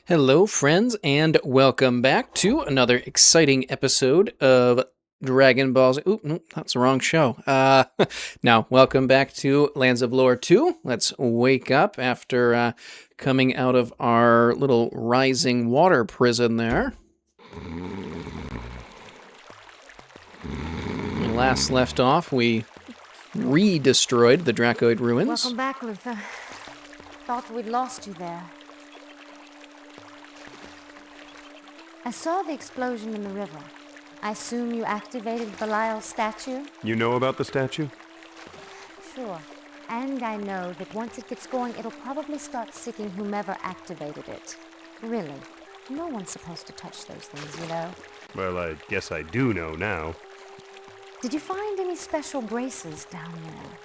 Hello, friends, and welcome back to another exciting episode of Dragon Ball Z. Oop, nope, that's the wrong show. Now, welcome back to Lands of Lore 2. Let's wake up after coming out of our little rising water prison there. When we last left off, we re-destroyed the Dracoid ruins. Welcome back, Luthor. Thought we'd lost you there. I saw the explosion in the river. I assume you activated Belial's statue? You know about the statue? Sure. And I know that once it gets going, it'll probably start seeking whomever activated it. Really, no one's supposed to touch those things, you know? Well, I guess I do know now. Did you find any special braces down there?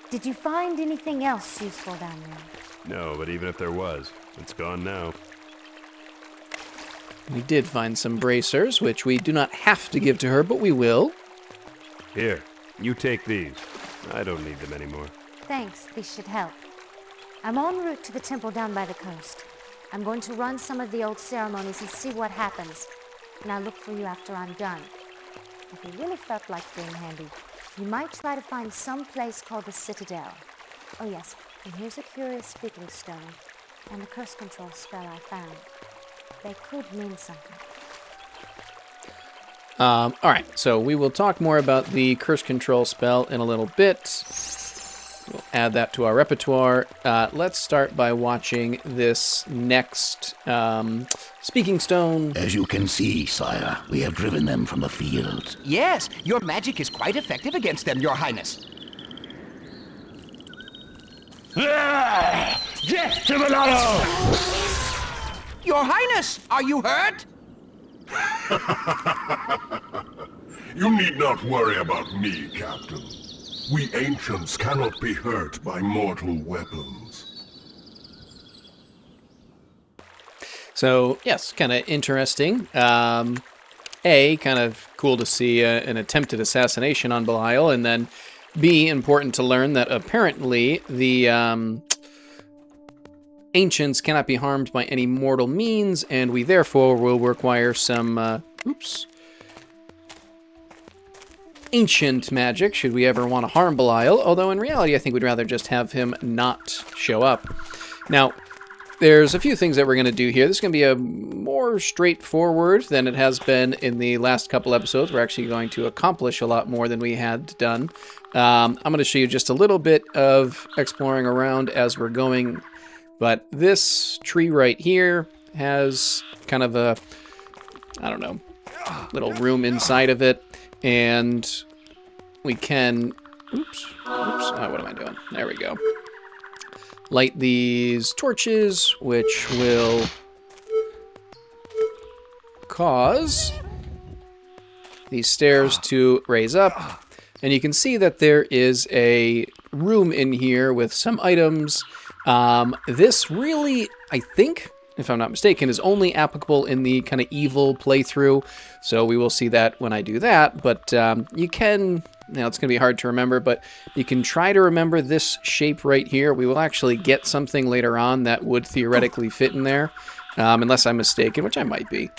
Did you find anything else useful down there? No, but even if there was, it's gone now. We did find some bracers, which we do not have to give to her, but we will. Here, you take these. I don't need them anymore. Thanks, these should help. I'm en route to the temple down by the coast. I'm going to run some of the old ceremonies and see what happens. And I'll look for you after I'm done. If you really felt like being handy, you might try to find some place called the Citadel. Oh yes, and here's a curious speaking stone, and the curse control spell I found. They could mean something. All right, so we will talk more about the curse control spell in a little bit. We'll add that to our repertoire. Let's start by watching this next speaking stone. As you can see, sire, we have driven them from the field. Yes, your magic is quite effective against them, Your Highness. Death to Belial! Your Highness, are you hurt? You need not worry about me, Captain. We ancients cannot be hurt by mortal weapons. So, yes, kind of interesting. Kind of cool to see an attempted assassination on Belial, and then B, important to learn that apparently the ancients cannot be harmed by any mortal means, and we therefore will require some, ancient magic should we ever want to harm Belial, although in reality I think we'd rather just have him not show up. Now, there's a few things that we're going to do here. This is going to be a more straightforward than it has been in the last couple episodes. We're actually going to accomplish a lot more than we had done. I'm going to show you just a little bit of exploring around as we're going, but this tree right here has kind of a, I don't know, little room inside of it, and we can, what am I doing? There we go. Light these torches, which will cause these stairs to raise up. And you can see that there is a room in here with some items. This really, I think, if I'm not mistaken, is only applicable in the kind of evil playthrough. So we will see that when I do that. But you can... Now, it's going to be hard to remember, but you can try to remember this shape right here. We will actually get something later on that would theoretically fit in there, unless I'm mistaken, which I might be.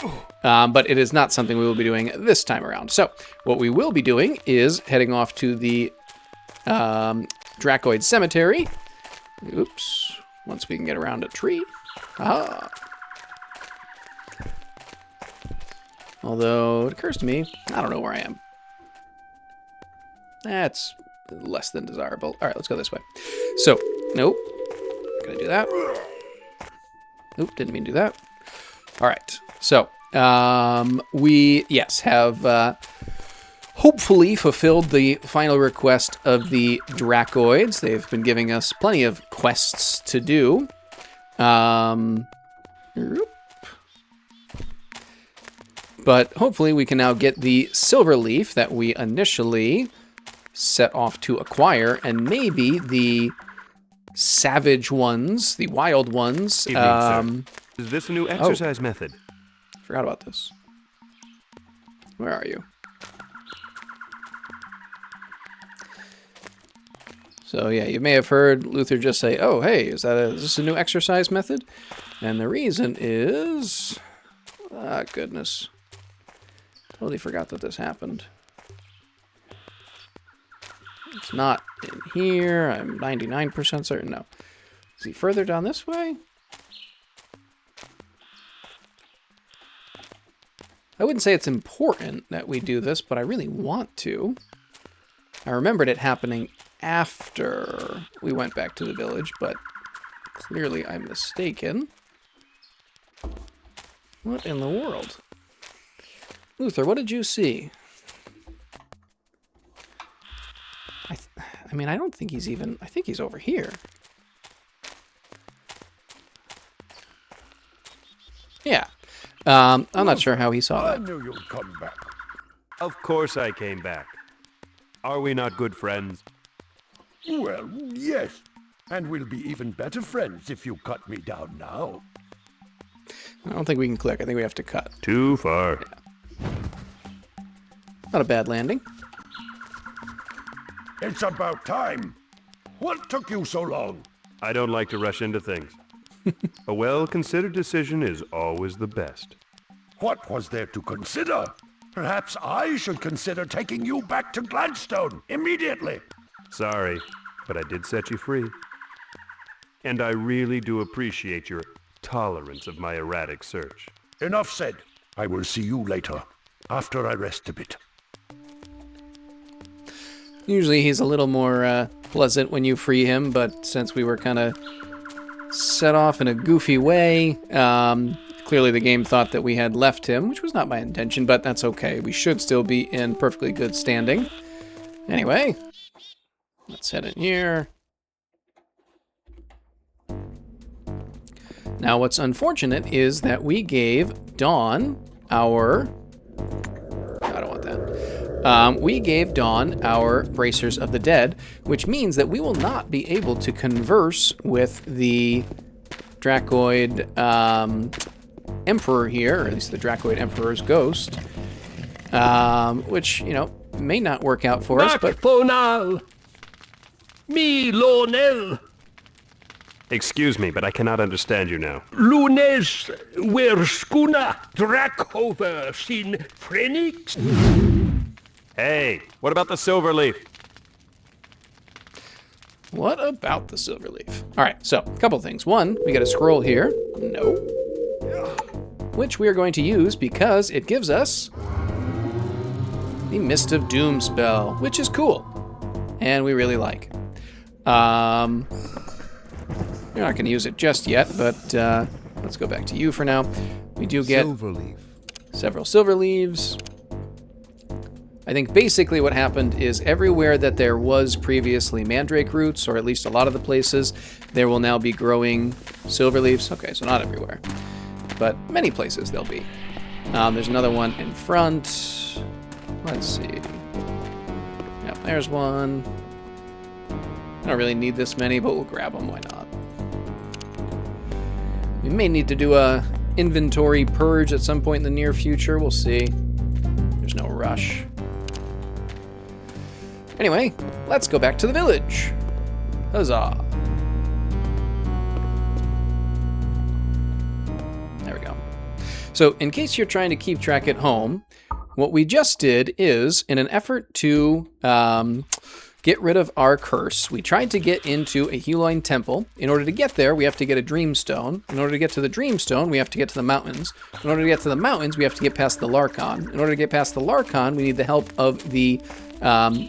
But it is not something we will be doing this time around. So what we will be doing is heading off to the Dracoid Cemetery. Oops. Once we can get around a tree. Ah. Although, it occurs to me, I don't know where I am. That's less than desirable. All right, let's go this way. So, nope. Gonna do that. Nope, didn't mean to do that. All right. So, we, yes, have hopefully fulfilled the final request of the Dracoids. They've been giving us plenty of quests to do. But hopefully we can now get the silver leaf that we initially set off to acquire, and maybe the savage ones, the wild ones. Evening, sir. Is this a new exercise method? Forgot about this. Where are you? So yeah, you may have heard Luthor just say, "Oh, hey, is this a new exercise method?" And the reason is, goodness, totally forgot that this happened. It's not in here. I'm 99% certain. No. Is he further down this way? I wouldn't say it's important that we do this, but I really want to. I remembered it happening after we went back to the village, but clearly I'm mistaken. What in the world? Luthor, what did you see? I mean, I don't think he's even... I think he's over here. Yeah. I'm not sure how he saw I that. knew you'd come back. Of course I came back. Are we not good friends? Well, yes. And we'll be even better friends if you cut me down now. I don't think we can click. I think we have to cut. Too far. Not a bad landing. It's about time. What took you so long? I don't like to rush into things. A well-considered decision is always the best. What was there to consider? Perhaps I should consider taking you back to Gladstone immediately. Sorry, but I did set you free. And I really do appreciate your tolerance of my erratic search. Enough said. I will see you later, after I rest a bit. Usually he's a little more pleasant when you free him, but since we were kind of set off in a goofy way, clearly the game thought that we had left him, which was not my intention, but that's okay. We should still be in perfectly good standing. Anyway, let's head in here. Now, what's unfortunate is that we gave Dawn our... I don't want that. We gave Dawn our Bracers of the Dead, which means that we will not be able to converse with the Dracoid Emperor here, or at least the Dracoid Emperor's ghost, which, you know, may not work out for us, but... Macfonal! Me, Lonel! Excuse me, but I cannot understand you now. Lunes, wer skuna Dracover sin Phoenix? Hey, what about the silver leaf? What about the Silverleaf? All right, so a couple things. One, we got a scroll here. No. Which we are going to use because it gives us the Mist of Doom spell, which is cool. And we really like. You're not going to use it just yet, but let's go back to you for now. We do get several silver leaves. I think basically what happened is everywhere that there was previously mandrake roots, or at least a lot of the places, there will now be growing silver leaves. Okay, so not everywhere, but many places there'll be. There's another one in front. Let's see. Yep, there's one. I don't really need this many, but we'll grab them. Why not? We may need to do a inventory purge at some point in the near future. We'll see. There's no rush. Anyway, let's go back to the village. Huzzah. There we go. So, in case you're trying to keep track at home, what we just did is, in an effort to get rid of our curse, we tried to get into a Huloin temple. In order to get there, we have to get a Dreamstone. In order to get to the Dreamstone, we have to get to the mountains. In order to get to the mountains, we have to get past the Larkon. In order to get past the Larkon, we need the help of the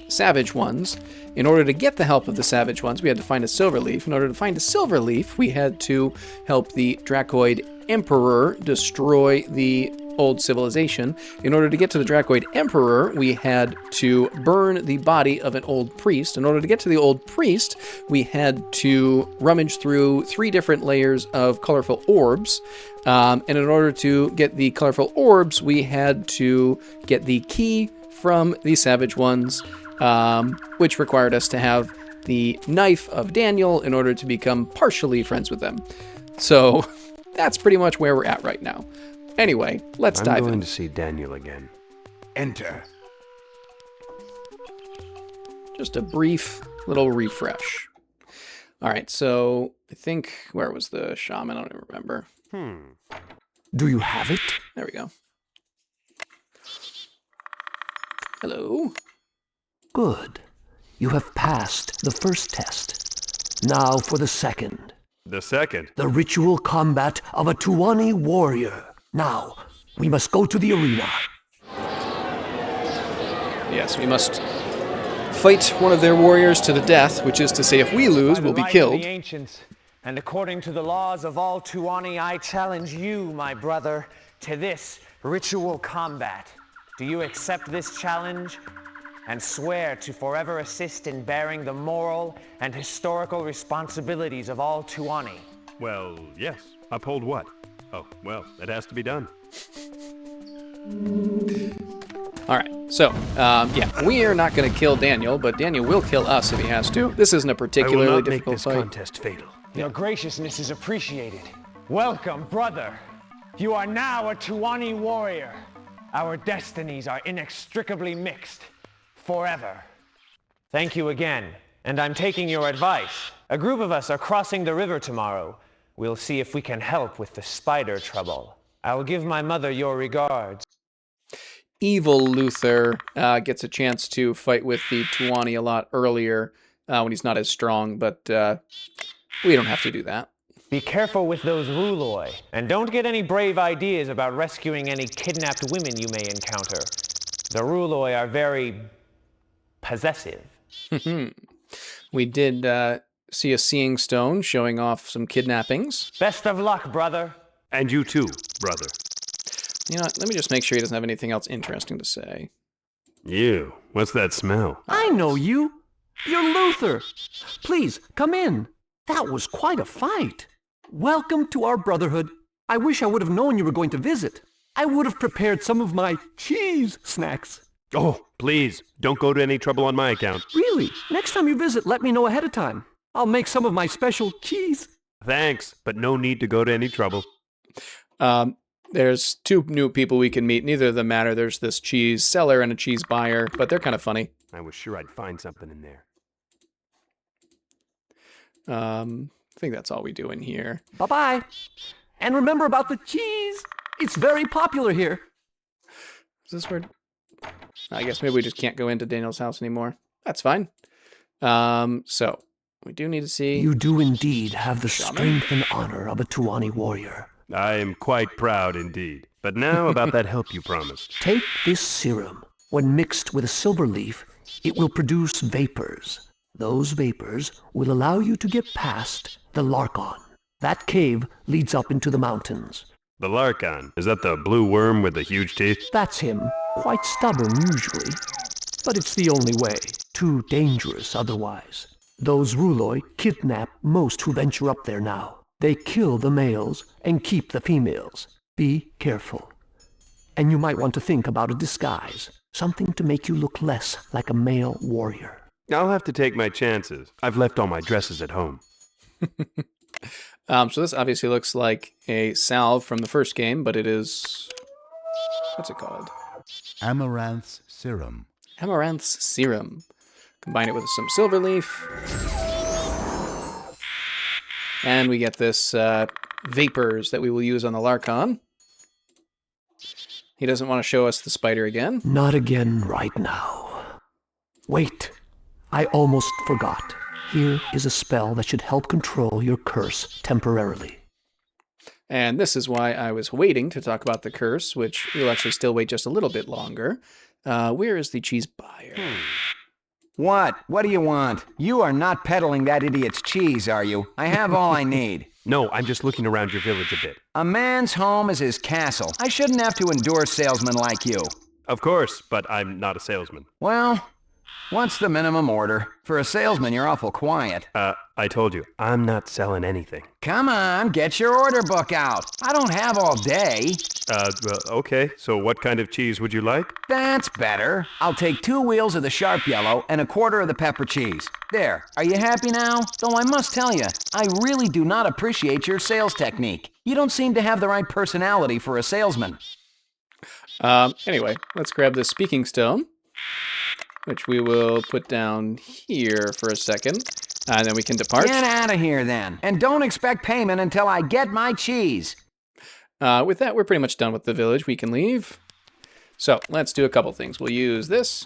Savage Ones. In order to get the help of the Savage Ones, we had to find a silver leaf. In order to find a silver leaf, we had to help the Dracoid Emperor destroy the old civilization. In order to get to the Dracoid Emperor, we had to burn the body of an old priest. In order to get to the old priest, we had to rummage through 3 different layers of colorful orbs. And in order to get the colorful orbs, we had to get the key from the Savage Ones, which required us to have the knife of Daniel in order to become partially friends with them. So that's pretty much where we're at right now. Anyway, let's dive in. I'm going to see Daniel again. Enter. Just a brief Little refresh. All right, so I think, where was the shaman? I don't even remember. Do you have it? There we go. Hello. Good. You have passed the first test. Now for the second. The second? The ritual combat of a Tuani warrior. Now, we must go to the arena. Yes, we must fight one of their warriors to the death, which is to say if we lose, we'll be killed. The ancients, and according to the laws of all Tuani, I challenge you, my brother, to this ritual combat. Do you accept this challenge and swear to forever assist in bearing the moral and historical responsibilities of all Tuani? Well, yes. Uphold what? Oh, well, it has to be done. All right, so, yeah, we are not going to kill Daniel, but Daniel will kill us if he has to. This isn't a particularly I will not difficult make this fight. contest fatal. Your graciousness is appreciated. Welcome, brother. You are now a Tuani warrior. Our destinies are inextricably mixed. Forever. Thank you again, and I'm taking your advice. A group of us are crossing the river tomorrow. We'll see if we can help with the spider trouble. I'll give my mother your regards. Evil Luthor gets a chance to fight with the Tuani a lot earlier when he's not as strong, but we don't have to do that. Be careful with those Ruloi, and don't get any brave ideas about rescuing any kidnapped women you may encounter. The Ruloi are very possessive. We did see a seeing stone showing off some kidnappings. Best of luck, brother. And you too, brother. You know what, let me just make sure he doesn't have anything else interesting to say. Ew, what's that smell? I know you. You're Luthor. Please, come in. That was quite a fight. Welcome to our brotherhood. I wish I would have known you were going to visit. I would have prepared some of my cheese snacks. Oh, please, don't go to any trouble on my account. Really? Next time you visit, let me know ahead of time. I'll make some of my special cheese. Thanks, but no need to go to any trouble. There's two new people we can meet. Neither of them matter. There's this cheese seller and a cheese buyer, but they're kind of funny. I was sure I'd find something in there. I think that's all we do in here. Bye-bye. And remember about the cheese. It's very popular here. Is this where... I guess maybe we just can't go into Daniel's house anymore. That's fine. So, we do need to see... You do indeed have the strength and honor of a Tuani warrior. I am quite proud indeed. But now about that help you promised. Take this serum. When mixed with a silver leaf, it will produce vapors. Those vapors will allow you to get past the Larkon. That cave leads up into the mountains. The Larkon, is that the blue worm with the huge teeth? That's him. Quite stubborn usually. But it's the only way. Too dangerous otherwise. Those Ruloi kidnap most who venture up there now. They kill the males and keep the females. Be careful. And you might want to think about a disguise. Something to make you look less like a male warrior. I'll have to take my chances. I've left all my dresses at home. So this obviously looks like a salve from the first game, but it is... What's it called? Amaranth's Serum. Amaranth's Serum. Combine it with some silver leaf. And we get this vapors that we will use on the Larkon. He doesn't want to show us the spider again. Not again right now. Wait. I almost forgot. Here is a spell that should help control your curse temporarily. And this is why I was waiting to talk about the curse, which we'll actually still wait just a little bit longer. Where is the cheese buyer? What? What do you want? You are not peddling that idiot's cheese, are you? I have all I need. No, I'm just looking around your village a bit. A man's home is his castle. I shouldn't have to endure salesmen like you. Of course, but I'm not a salesman. Well, what's the minimum order? For a salesman, you're awful quiet. I told you, I'm not selling anything. Come on, get your order book out. I don't have all day. Okay, so what kind of cheese would you like? That's better. I'll take 2 wheels of the sharp yellow and a quarter of the pepper cheese. There, are you happy now? Though I must tell you, I really do not appreciate your sales technique. You don't seem to have the right personality for a salesman. Anyway, let's grab this speaking stone. which we will put down here for a second, and then we can depart. Get out of here then, and don't expect payment until I get my cheese. With that, we're pretty much done with the village. We can leave. So let's do a couple things. We'll use this.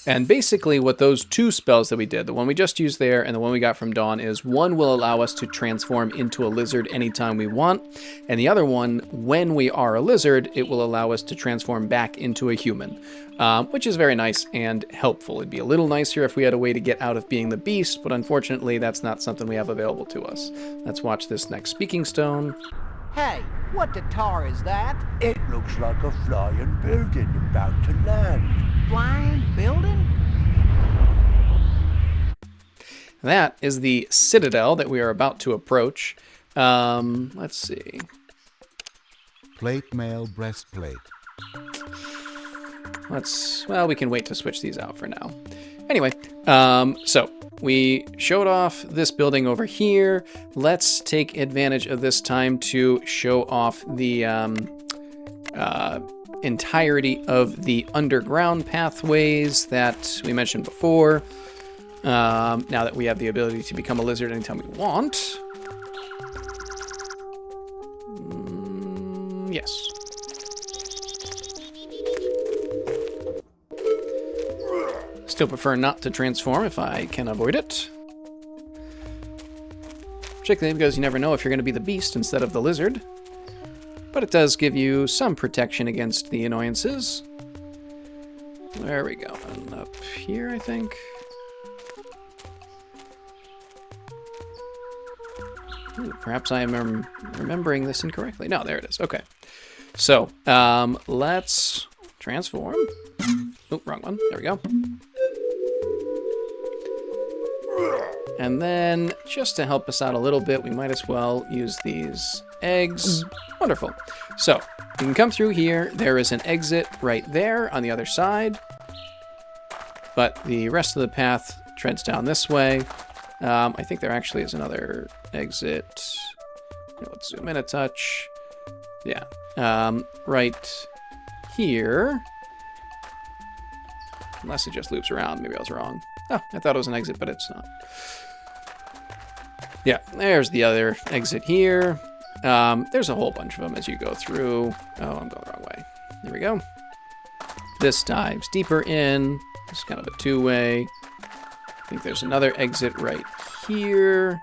And basically what those two spells that we did, the one we just used there and the one we got from Dawn, is one will allow us to transform into a lizard anytime we want. And the other one, when we are a lizard, it will allow us to transform back into a human, which is very nice and helpful. It'd be a little nicer if we had a way to get out of being the beast, but unfortunately that's not something we have available to us. Let's watch this next speaking stone. Hey, what the tar is that? It looks like a flying building about to land. Flying building? That is the citadel that we are about to approach. Let's see. Plate mail breastplate. Well, we can wait to switch these out for now. Anyway, so we showed off this building over here. Let's take advantage of this time to show off the entirety of the underground pathways that we mentioned before. Now that we have the ability to become a lizard anytime we want. Yes. Still prefer not to transform if I can avoid it. Particularly because you never know if you're going to be the beast instead of the lizard. But it does give you some protection against the annoyances. There we go. And up here, I think. Ooh, perhaps I am remembering this incorrectly. No, there it is. Okay. So, let's transform. Oh, wrong one. There we go. And then, just to help us out a little bit, we might as well use these eggs. Wonderful. So, you can come through here. There is an exit right there on the other side. But the rest of the path treads down this way. I think there actually is another exit. Let's zoom in a touch. Yeah. Right here. Unless it just loops around. Maybe I was wrong. Oh, I thought it was an exit, but it's not. Yeah, there's the other exit here. There's a whole bunch of them as you go through. Oh, I'm going the wrong way. There we go. This dives deeper in. It's kind of a two-way. I think there's another exit right here.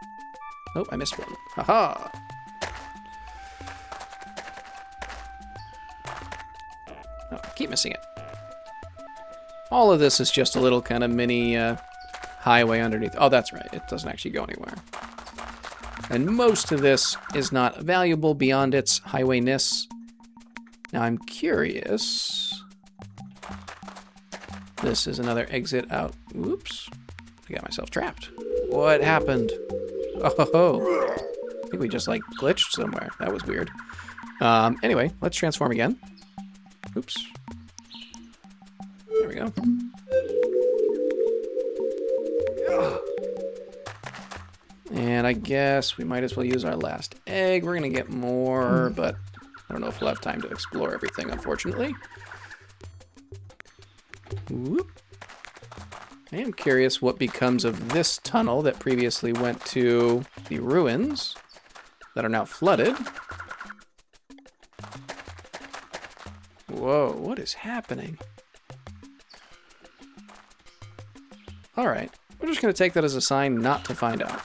Oh, I missed one. Haha. Oh, I keep missing it. All of this is just a little kind of mini highway underneath. Oh, that's right. It doesn't actually go anywhere. And most of this is not valuable beyond its highwayness. Now I'm curious. This is another exit out. Oops. I got myself trapped. What happened? Oh, I think we just like glitched somewhere. That was weird. Anyway, let's transform again. Oops. There we go. And I guess we might as well use our last egg. We're going to get more, but I don't know if we'll have time to explore everything, unfortunately. Whoop. I am curious what becomes of this tunnel that previously went to the ruins that are now flooded. Whoa, what is happening? All right, we're just going to take that as a sign not to find out.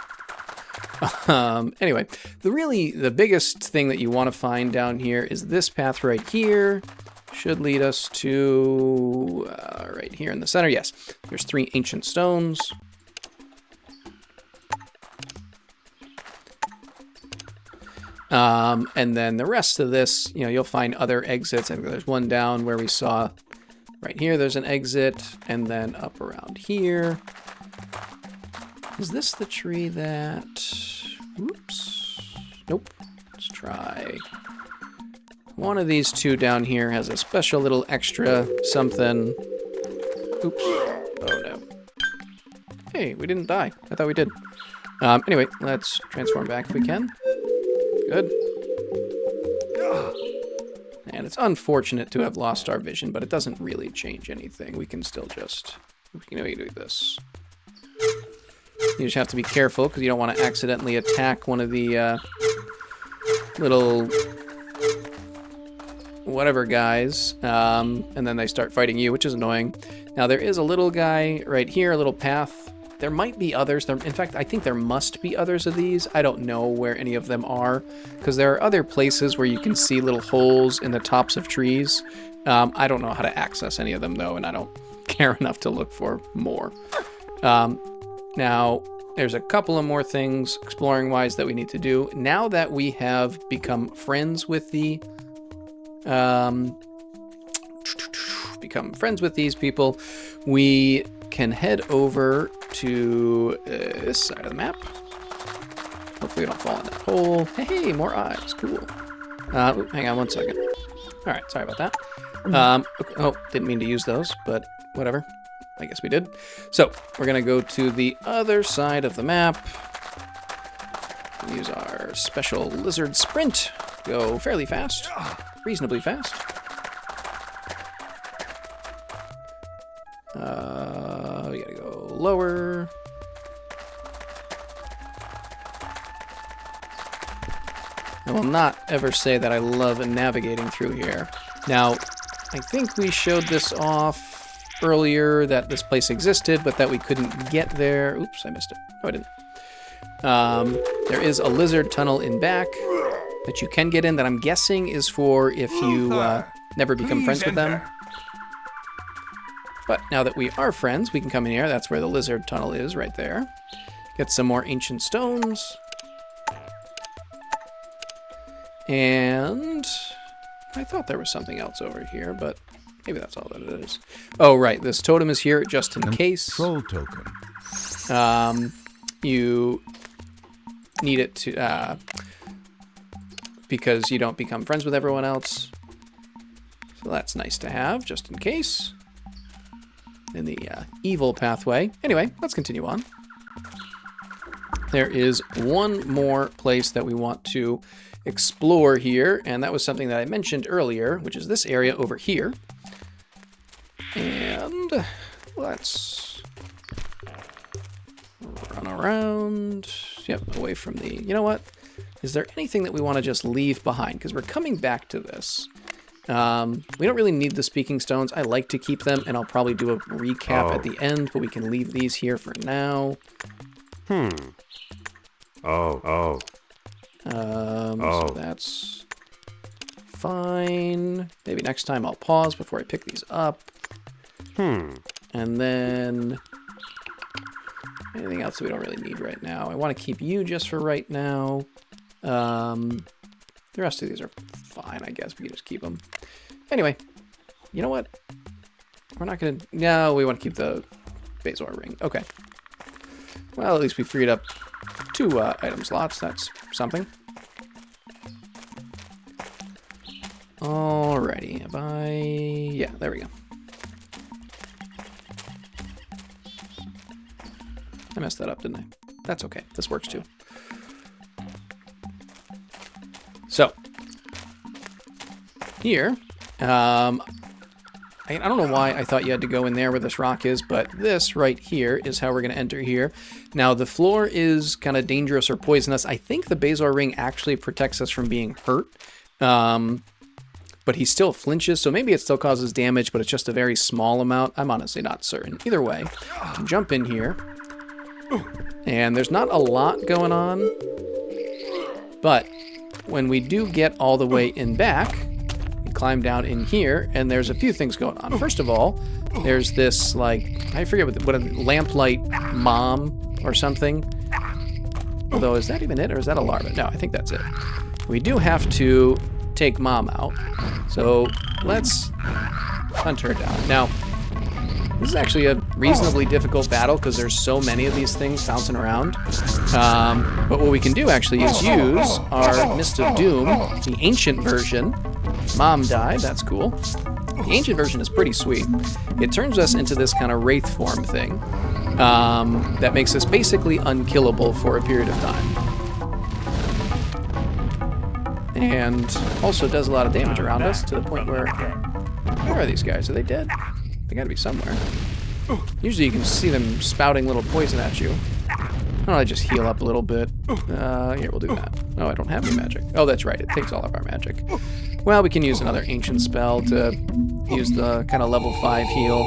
Anyway, the biggest thing that you want to find down here is this path right here. Should lead us to right here in the center. Yes, there's 3 ancient stones. And then the rest of this, you'll find other exits. I think there's one down where we saw right here. There's an exit, and then up around here. Is this the tree that... Oops. Nope. Let's try... One of these two down here has a special little extra something. Oops. Oh, no. Hey, we didn't die. I thought we did. Anyway, let's transform back if we can. Good. And it's unfortunate to have lost our vision, but it doesn't really change anything. We can still just, we can do this. You just have to be careful because you don't want to accidentally attack one of the little whatever guys, and then they start fighting you, which is annoying. Now there is a little guy right here, a little path. There might be others. In fact, I think there must be others of these. I don't know where any of them are, because there are other places where you can see little holes in the tops of trees. I don't know how to access any of them, though, and I don't care enough to look for more. Now, there's a couple of more things, exploring-wise, that we need to do. Now that we have become friends with the... these people, we can head over to this side of the map. Hopefully we don't fall in that hole. Hey, more eyes. Cool. Hang on one second. All right, sorry about that. Oh, didn't mean to use those, but whatever. I guess we did. So, we're going to go to the other side of the map. Use our special lizard sprint. Go fairly fast. Reasonably fast. We gotta go lower. I will not ever say that I love navigating through here. Now, I think we showed this off earlier, that this place existed, but that we couldn't get there. Oops, I missed it. No, I didn't. There is a lizard tunnel in back that you can get in, that I'm guessing is for if you never become friends with them. But now that we are friends, we can come in here. That's where the lizard tunnel is, right there. Get some more ancient stones. And I thought there was something else over here, but maybe that's all that it is. Oh, right. This totem is here just in case. Control token. You need it to... because you don't become friends with everyone else. So that's nice to have, just in case. In the evil pathway. Anyway, let's continue on. There is one more place that we want to explore here, and that was something that I mentioned earlier, which is this area over here. And let's run around. Yep, away from the... You know what? Is there anything that we want to just leave behind? Because we're coming back to this. We don't really need the speaking stones. I like to keep them, and I'll probably do a recap at the end, but we can leave these here for now. So that's fine. Maybe next time I'll pause before I pick these up. And then anything else that we don't really need right now. I want to keep you just for right now. The rest of these are fine, I guess. We can just keep them. Anyway, you know what? We're not going to... No, we want to keep the Bezoar ring. Okay. Well, at least we freed up 2 item slots. That's something. Alrighty. Have I... Yeah, there we go. I messed that up, didn't I? That's okay. This works too. So, here, I don't know why I thought you had to go in there where this rock is, but this right here is how we're going to enter here. Now, the floor is kind of dangerous or poisonous. I think the Bezoar ring actually protects us from being hurt, but he still flinches, so maybe it still causes damage, but it's just a very small amount. I'm honestly not certain. Either way, I can jump in here, and there's not a lot going on, but when we do get all the way in back, we climb down in here, and there's a few things going on. First of all, there's this, like, I forget what a lamplight mom or something. Although, is that even it, or is that a larva? No, I think that's it. We do have to take mom out, so let's hunt her down. Now, this is actually a reasonably difficult battle because there's so many of these things bouncing around. But what we can do actually is use our Mist of Doom, the ancient version. Mom died, that's cool. The ancient version is pretty sweet. It turns us into this kind of wraith form thing that makes us basically unkillable for a period of time. and also does a lot of damage around us to the point where are these guys? Are they dead? They gotta be somewhere. Usually you can see them spouting little poison at you. Why don't I just heal up a little bit? Here, we'll do that. Oh, I don't have any magic. Oh, that's right. It takes all of our magic. Well, we can use another ancient spell to use the kind of level 5 heal.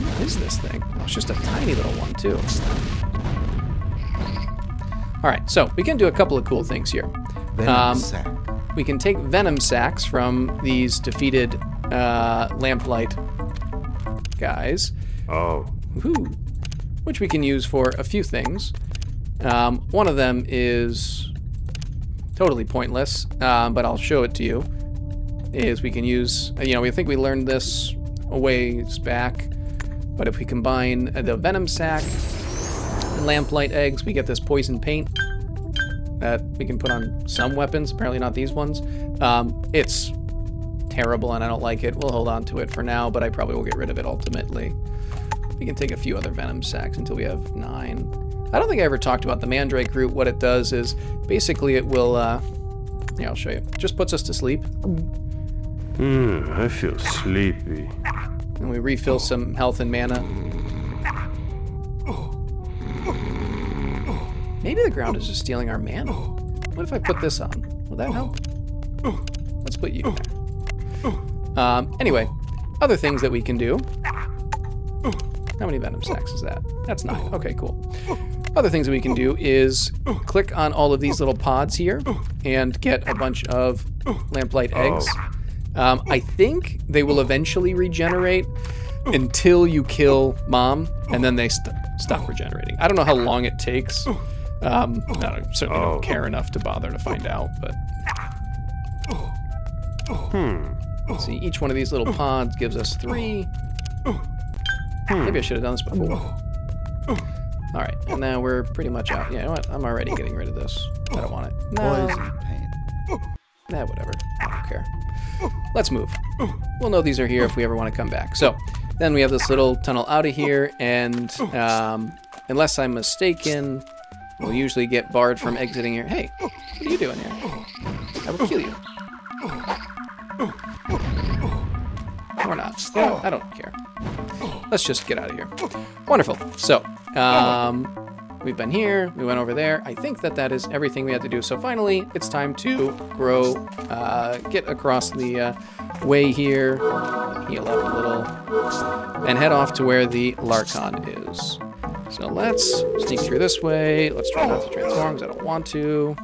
What is this thing? Oh, it's just a tiny little one, too. Alright, so we can do a couple of cool things here. Venom sac. We can take venom sacs from these defeated lamplight guys. Oh. Woohoo! Which we can use for a few things. One of them is totally pointless, but I'll show it to you. Is we can use, we think we learned this a ways back, but if we combine the venom sac and lamplight eggs, we get this poison paint that we can put on some weapons, apparently not these ones. It's terrible and I don't like it. We'll hold on to it for now, but I probably will get rid of it ultimately. We can take a few other venom sacs until we have 9. I don't think I ever talked about the mandrake root. What it does is basically it will, yeah, I'll show you. It just puts us to sleep. I feel sleepy. And we refill some health and mana. Maybe the ground is just stealing our mana. What if I put this on? Will that help? Let's put you there. Anyway, other things that we can do. How many venom sacs is that? That's 9. Okay, cool. Other things that we can do is click on all of these little pods here and get a bunch of lamplight eggs. I think they will eventually regenerate until you kill Mom, and then they stop regenerating. I don't know how long it takes. I certainly don't care enough to bother to find out, but... See, each one of these little pods gives us 3. Maybe I should have done this before. Alright, and now we're pretty much out. Yeah, you know what? I'm already getting rid of this. I don't want it. No. Poison paint. Nah, whatever. I don't care. Let's move. We'll know these are here if we ever want to come back. So, then we have this little tunnel out of here, and unless I'm mistaken, we'll usually get barred from exiting here. Hey, what are you doing here? I will kill you. Or not. Yeah, I don't care. Let's just get out of here. Wonderful. So, we've been here. We went over there. I think that is everything we had to do. So finally, it's time to grow, get across the way here, heal up a little, and head off to where the Larkon is. So let's sneak through this way. Let's try not to transform because I don't want to.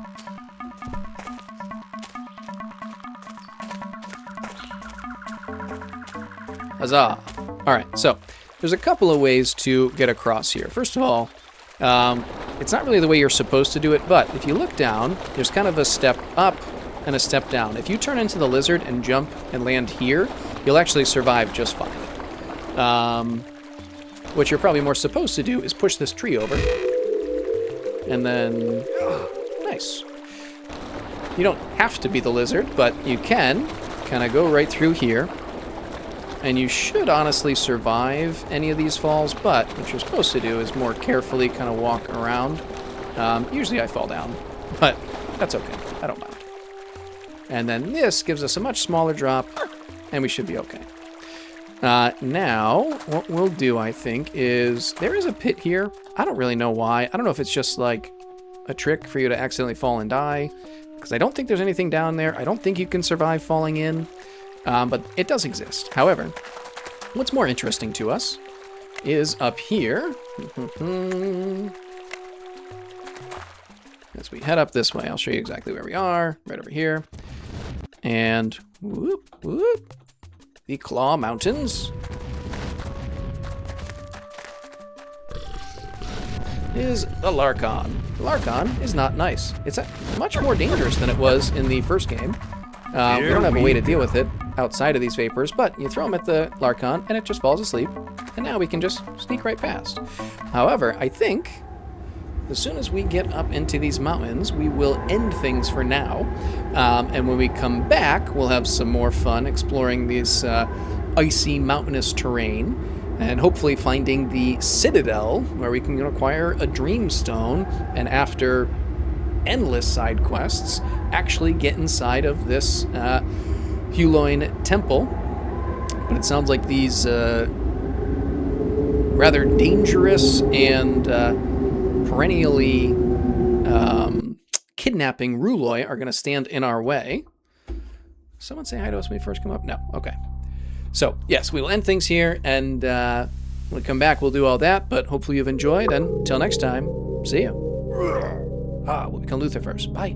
Huzzah! Alright, so there's a couple of ways to get across here. First of all, it's not really the way you're supposed to do it, but if you look down, there's kind of a step up and a step down. If you turn into the lizard and jump and land here, you'll actually survive just fine. What you're probably more supposed to do is push this tree over. And then... Nice. You don't have to be the lizard, but you can kind of go right through here. And you should honestly survive any of these falls, but what you're supposed to do is more carefully kind of walk around. Usually I fall down, but that's okay. I don't mind. And then this gives us a much smaller drop, and we should be okay. Now, what we'll do, I think, is there is a pit here. I don't really know why. I don't know if it's just like a trick for you to accidentally fall and die, because I don't think there's anything down there. I don't think you can survive falling in. But it does exist. However, what's more interesting to us is up here. As we head up this way, I'll show you exactly where we are. Right over here. And whoop, whoop. The Claw Mountains is the Larkon. The Larkon is not nice. It's much more dangerous than it was in the first game. We don't have a way to deal with it outside of these vapors, but you throw them at the Larkon and it just falls asleep, and now we can just sneak right past. However, I think as soon as we get up into these mountains, we will end things for now, and when we come back, we'll have some more fun exploring these icy mountainous terrain, and hopefully finding the Citadel, where we can acquire a Dreamstone, and after endless side quests, actually get inside of this Huloin temple. But it sounds like these rather dangerous and perennially kidnapping Ruloi are going to stand in our way. Someone say hi to us when we first come up? No. Okay. So, yes, we will end things here, and when we come back, we'll do all that, but hopefully you've enjoyed, and until next time, see you. We'll become Luthor first. Bye.